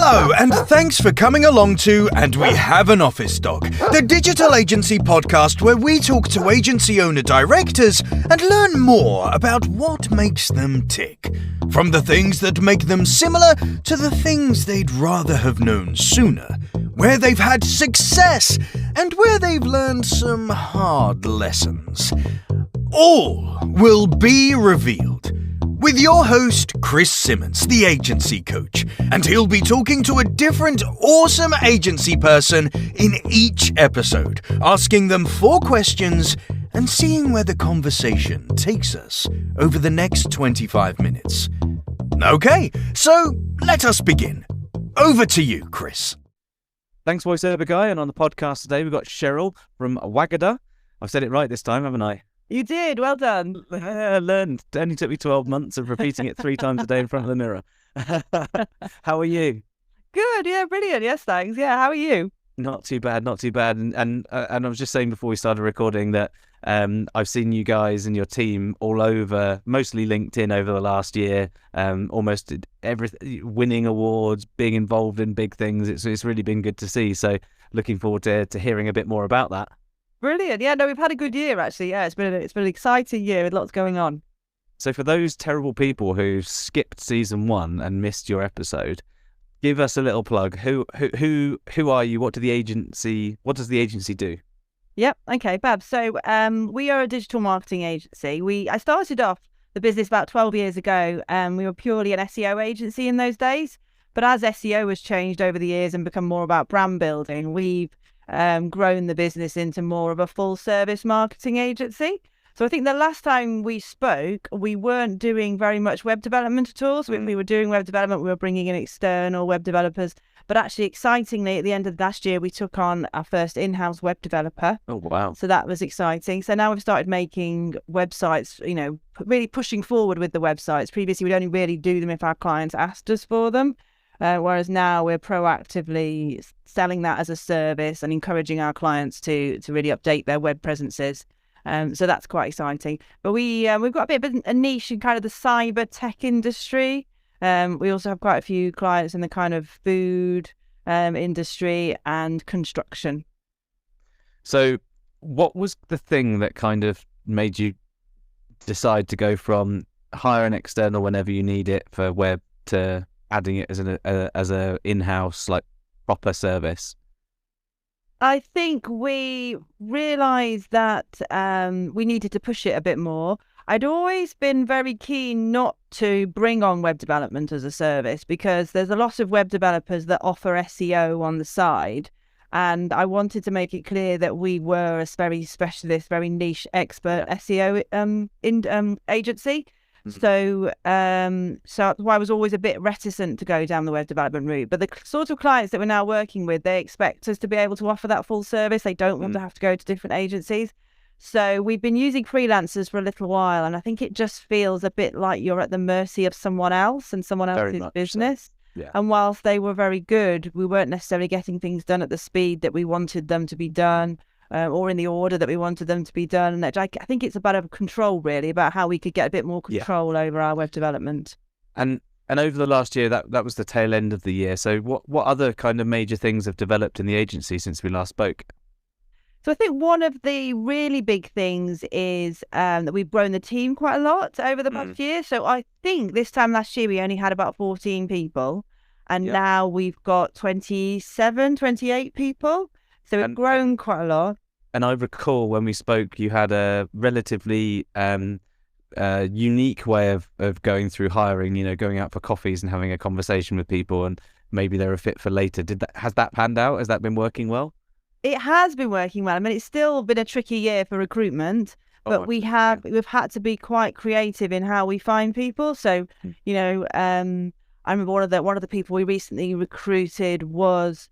Hello, and thanks for coming along to And We Have an Office Dog, the digital agency podcast where we talk to agency owner-directors and learn more about what makes them tick. From the things that make them similar to the things they'd rather have known sooner, where they've had success and where they've learned some hard lessons. All will be revealed with your host, Chris Simmons, the agency coach, and he'll be talking to a different awesome agency person in each episode, asking them 4 questions and seeing where the conversation takes us over the next 25 minutes. Okay, so let us begin. Over to you, Chris. Thanks, voiceover guy, and on the podcast today we've got Cheryl from Wagada. I've said it right this time, haven't I? You did, well done. I learned. It only took me 12 months of repeating it 3 times a day in front of the mirror. How are you? Good, yeah, brilliant. Yes, thanks. Yeah, how are you? Not too bad, not too bad. And I was just saying before we started recording that I've seen you guys and your team all over, mostly LinkedIn over the last year, almost winning awards, being involved in big things. It's really been good to see. So looking forward to hearing a bit more about that. Brilliant. Yeah, no, we've had a good year, actually. Yeah, it's been an exciting year with lots going on. So for those terrible people who skipped season 1 and missed your episode, give us a little plug. Who are you? What does the agency do? Yep. Okay, Bab. So we are a digital marketing agency. I started off the business about 12 years ago. We were purely an SEO agency in those days. But as SEO has changed over the years and become more about brand building, we've grown the business into more of a full service marketing agency. So I think the last time we spoke, we weren't doing very much web development at all. So when we were doing web development, we were bringing in external web developers. But actually, excitingly, at the end of last year, we took on our first in-house web developer. Oh, wow. So that was exciting. So now we've started making websites, really pushing forward with the websites. Previously, we'd only really do them if our clients asked us for them. Whereas now we're proactively selling that as a service and encouraging our clients to really update their web presences. So that's quite exciting. But we've got a bit of a niche in kind of the cyber tech industry. We also have quite a few clients in the kind of food industry and construction. So what was the thing that kind of made you decide to go from hire an external whenever you need it for web to adding it as a in-house, like, proper service? I think we realised that we needed to push it a bit more. I'd always been very keen not to bring on web development as a service because there's a lot of web developers that offer SEO on the side. And I wanted to make it clear that we were a very specialist, very niche expert SEO agency. So that's why I was always a bit reticent to go down the web development route. But the sort of clients that we're now working with, they expect us to be able to offer that full service. They don't want to have to go to different agencies. So we've been using freelancers for a little while, and I think it just feels a bit like you're at the mercy of someone else and someone else's business. So. Yeah. And whilst they were very good, we weren't necessarily getting things done at the speed that we wanted them to be done. Or in the order that we wanted them to be done. I think it's about a control, really, about how we could get a bit more control over our web development. And over the last year, that was the tail end of the year. So what other kind of major things have developed in the agency since we last spoke? So I think one of the really big things is that we've grown the team quite a lot over the past year. So I think this time last year, we only had about 14 people. And now we've got 27, 28 people. So it's grown quite a lot. And I recall when we spoke, you had a relatively unique way of going through hiring, going out for coffees and having a conversation with people, and maybe they're a fit for later. Has that panned out? Has that been working well? It has been working well. I mean, it's still been a tricky year for recruitment, but we've had to be quite creative in how we find people. So, I remember one of the people we recently recruited was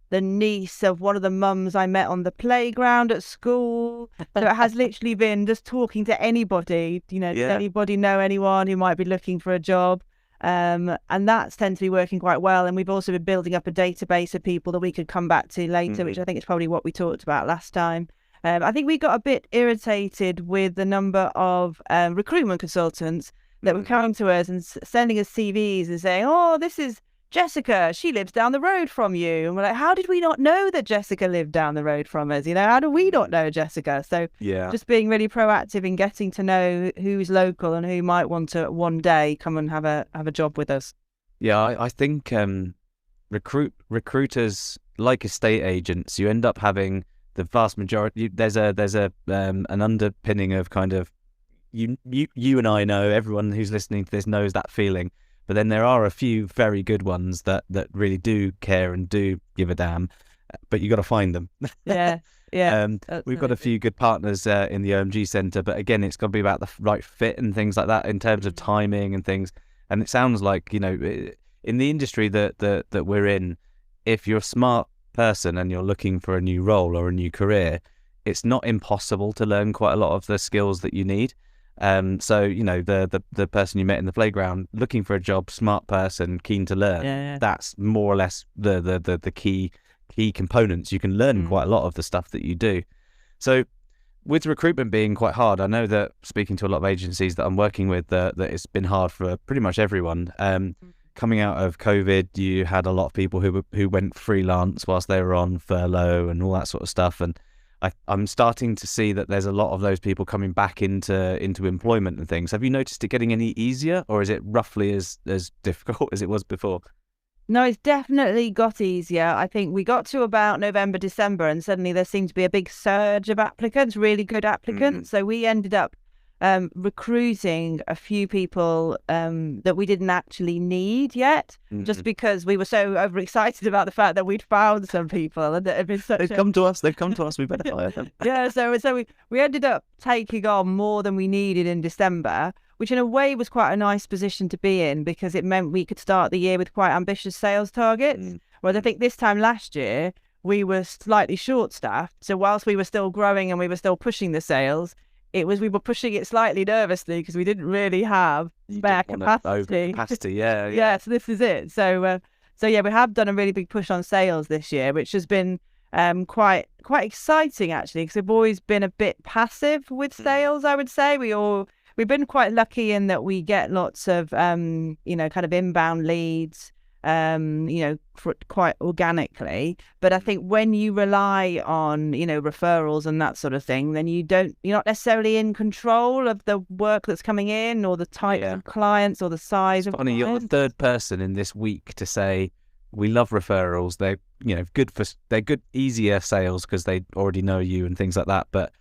the niece of one of the mums I met on the playground at school. So it has literally been just talking to anybody, does anybody know anyone who might be looking for a job? And that's tends to be working quite well. And we've also been building up a database of people that we could come back to later, which I think is probably what we talked about last time. I think we got a bit irritated with the number of recruitment consultants that were coming to us and sending us CVs and saying, oh, this is Jessica, she lives down the road from you. And we're like, how did we not know that Jessica lived down the road from us? How do we not know Jessica? So just being really proactive in getting to know who's local and who might want to one day come and have a job with us. Yeah, I think recruiters, like estate agents, you end up having the vast majority. There's an underpinning of kind of you and I know, everyone who's listening to this knows that feeling. But then there are a few very good ones that really do care and do give a damn, but you got to find them. Yeah. We've got a few good partners in the OMG Centre, but again, it's got to be about the right fit and things like that in terms of timing and things. And it sounds like, in the industry that we're in, if you're a smart person and you're looking for a new role or a new career, it's not impossible to learn quite a lot of the skills that you need. So the person you met in the playground, looking for a job, smart person, keen to learn. That's more or less the key components. You can learn quite a lot of the stuff that you do. So with recruitment being quite hard, I know that speaking to a lot of agencies that I'm working with, that it's been hard for pretty much everyone. Coming out of COVID, you had a lot of people who went freelance whilst they were on furlough and all that sort of stuff. And I'm starting to see that there's a lot of those people coming back into employment and things. Have you noticed it getting any easier, or is it roughly as difficult as it was before? No, it's definitely got easier. I think we got to about November, December, and suddenly there seemed to be a big surge of applicants, really good applicants. So we ended up recruiting a few people that we didn't actually need yet, just because we were so overexcited about the fact that we'd found some people and that had been such. They've come to us. We better hire them. Yeah, so we ended up taking on more than we needed in December, which in a way was quite a nice position to be in because it meant we could start the year with quite ambitious sales targets. Whereas I think this time last year we were slightly short-staffed, so whilst we were still growing and we were still pushing the sales, we were pushing it slightly nervously because we didn't really have spare capacity. Yeah. So this is it. So we have done a really big push on sales this year, which has been quite exciting actually, because we've always been a bit passive with sales. I would say we've been quite lucky in that we get lots of kind of inbound leads, quite organically. But I think when you rely on, referrals and that sort of thing, then you're not necessarily in control of the work that's coming in or the type of clients or the size of clients. You're the third person in this week to say we love referrals. They're, they're good, easier sales because they already know you and things like that. But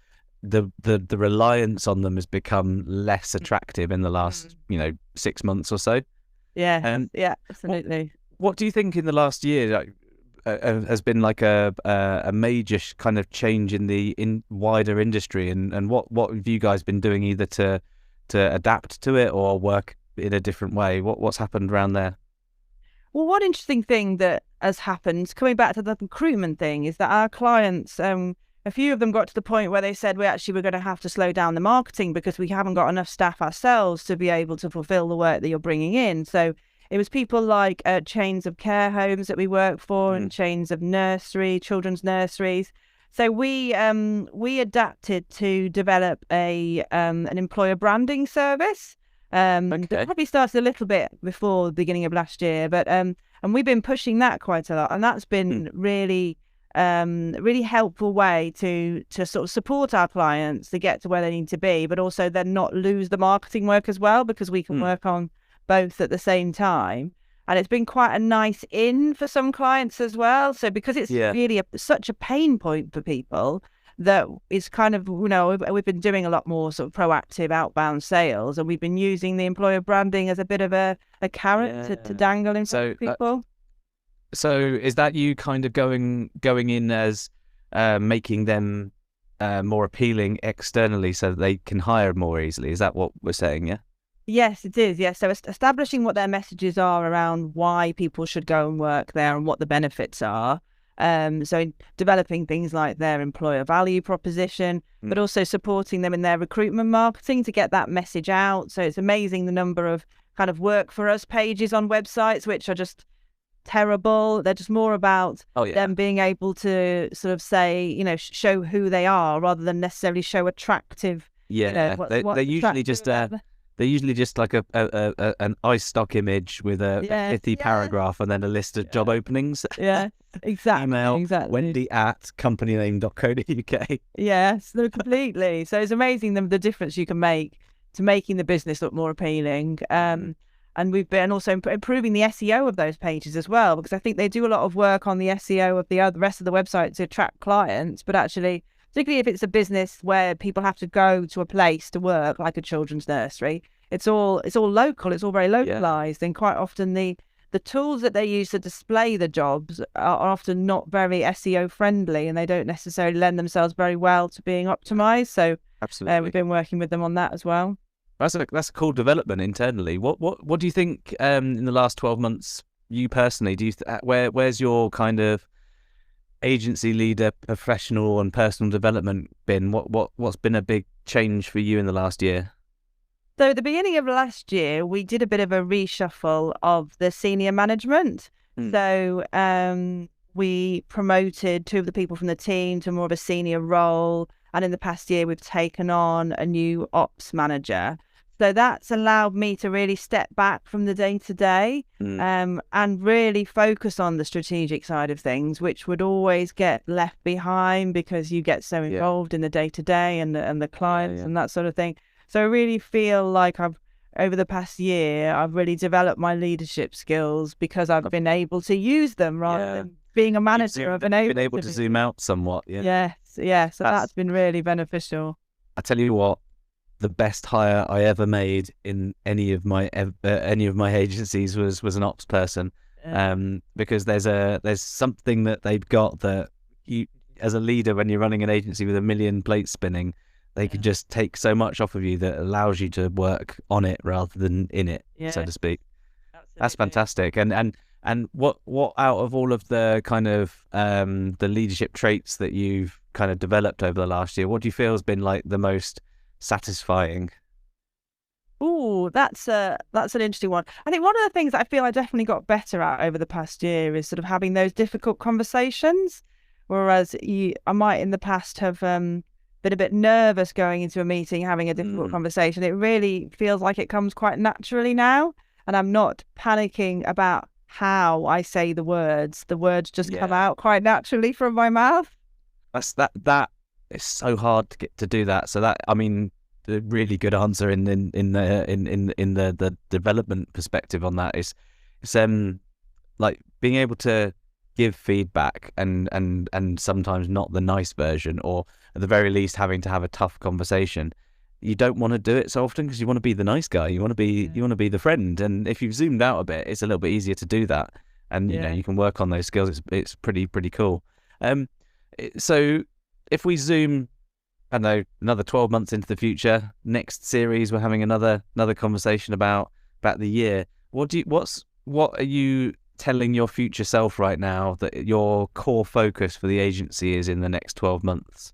the reliance on them has become less attractive in the last, 6 months or so. Yeah, absolutely. What do you think in the last year has been like a major kind of change in the wider industry, and what have you guys been doing either to adapt to it or work in a different way? What's happened around there? Well, one interesting thing that has happened, coming back to the recruitment thing, is that our clients, a few of them got to the point where they said we're going to have to slow down the marketing because we haven't got enough staff ourselves to be able to fulfill the work that you're bringing in. So it was people like chains of care homes that we work for and chains of children's nurseries. So we adapted to develop an employer branding service. That probably started a little bit before the beginning of last year, but and we've been pushing that quite a lot, and that's been really helpful way to sort of support our clients to get to where they need to be, but also then not lose the marketing work as well, because we can work on both at the same time. And it's been quite a nice in for some clients as well. So because it's really such a pain point for people, that it's kind of, we've been doing a lot more sort of proactive outbound sales, and we've been using the employer branding as a bit of a carrot to dangle in front of people. So is that you kind of going in as making them more appealing externally so that they can hire more easily? Is that what we're saying, yeah? Yes, it is, yes. So establishing what their messages are around why people should go and work there and what the benefits are. So developing things like their employer value proposition, but also supporting them in their recruitment marketing to get that message out. So it's amazing the number of kind of work for us pages on websites, which are just terrible. They're just more about them being able to sort of say, show who they are rather than necessarily show attractive. Yeah, they're usually just they're usually just like an ice stock image with a pithy paragraph and then a list of job openings. Yeah, exactly. Email exactly. wendy@companyname.co.uk. Yes, no, completely. So it's amazing the difference you can make to making the business look more appealing. And we've been also improving the SEO of those pages as well, because I think they do a lot of work on the SEO of the rest of the website to attract clients. But actually, particularly if it's a business where people have to go to a place to work, like a children's nursery, it's all local. It's all very localized, and quite often the tools that they use to display the jobs are often not very SEO friendly, and they don't necessarily lend themselves very well to being optimized. So Absolutely, we've been working with them on that as well. That's a cool development internally. What do you think in the last 12 months, you personally, where's your kind of agency leader, professional and personal development been? What's been a big change for you in the last year? So at the beginning of last year, we did a bit of a reshuffle of the senior management. So we promoted 2 of the people from the team to more of a senior role. And in the past year, we've taken on a new ops manager. So that's allowed me to really step back from the day-to-day and really focus on the strategic side of things, which would always get left behind because you get so involved in the day-to-day and the clients and that sort of thing. So I really feel like over the past year, I've really developed my leadership skills because I've been able to use them rather than being a manager. I've been able to zoom out somewhat. Yes. So that's been really beneficial. I tell you what, the best hire I ever made in any of my agencies was an ops person, because there's something that they've got that you, as a leader, when you're running an agency with a million plates spinning, they can just take so much off of you that allows you to work on it rather than in it, so to speak. Absolutely. That's fantastic. And what out of all of the kind of the leadership traits that you've kind of developed over the last year, what do you feel has been like the most satisfying? Oh, that's an interesting one. I think one of the things that I feel I definitely got better at over the past year is sort of having those difficult conversations, whereas I might in the past have been a bit nervous going into a meeting, having a difficult conversation. It really feels like it comes quite naturally now, and I'm not panicking about how I say the words. The words just come out quite naturally from my mouth. That is so hard to get to do that. So that, I mean, the really good answer in the development perspective on that is like being able to give feedback and sometimes not the nice version, or at the very least having to have a tough conversation. You don't want to do it so often because you want to be the nice guy. You want to be the friend. And if you've zoomed out a bit, it's a little bit easier to do that. And you know, you can work on those skills. It's pretty cool. So if we zoom, I don't know, another 12 months into the future, next series we're having another conversation about the year. What are you telling your future self right now that your core focus for the agency is in the next 12 months?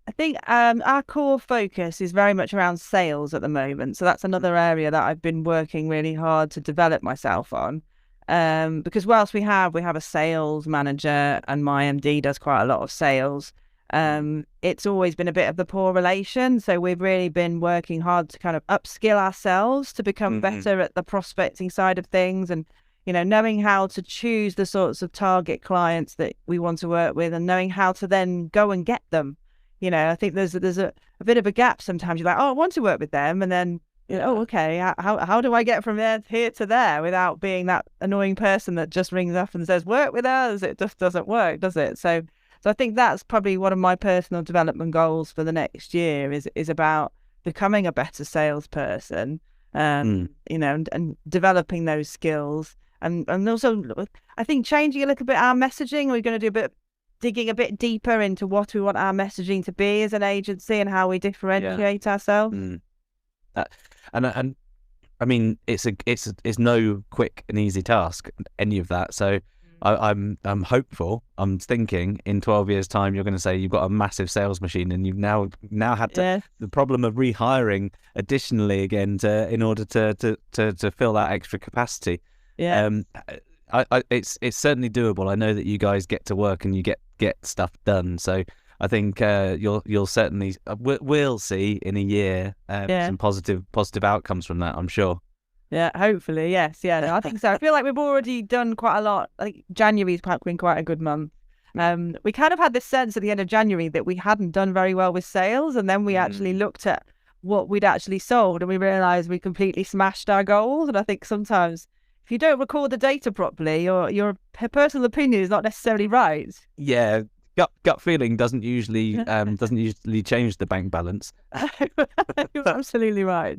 I think our core focus is very much around sales at the moment. So that's another area that I've been working really hard to develop myself on. Because whilst we have a sales manager and my MD does quite a lot of sales, it's always been a bit of the poor relation. So we've really been working hard to kind of upskill ourselves to become better at the prospecting side of things, and knowing how to choose the sorts of target clients that we want to work with, and knowing how to then go and get them. I think there's a bit of a gap sometimes. You're like, oh, I want to work with them, and then oh, okay, how do I get from here to there without being that annoying person that just rings up and says, work with us? It just doesn't work, does it? So I think that's probably one of my personal development goals for the next year is about becoming a better salesperson, and developing those skills. And also, I think changing a little bit our messaging. We're going to do digging a bit deeper into what we want our messaging to be as an agency and how we differentiate ourselves. And I mean, it's no quick and easy task, any of that. So I'm hopeful. I'm thinking in 12 years' time, you're going to say you've got a massive sales machine, and you've now had the problem of rehiring additionally again in order to fill that extra capacity. It's certainly doable. I know that you guys get to work and you get stuff done. So I think you'll certainly we'll see in a year some positive outcomes from that, I'm sure. Yeah, hopefully, yes. Yeah, no, I think so. I feel like we've already done quite a lot. I think January's been quite a good month. We kind of had this sense at the end of January that we hadn't done very well with sales, and then we actually looked at what we'd actually sold, and we realised we completely smashed our goals. And I think sometimes if you don't record the data properly, your personal opinion is not necessarily right. Yeah, gut feeling doesn't usually change the bank balance. You're absolutely right.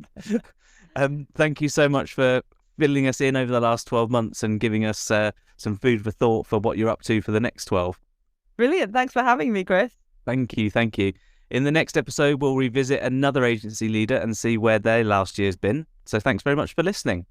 Thank you so much for filling us in over the last 12 months and giving us some food for thought for what you're up to for the next 12. Brilliant. Thanks for having me, Chris. Thank you. In the next episode, we'll revisit another agency leader and see where their last year's been. So thanks very much for listening.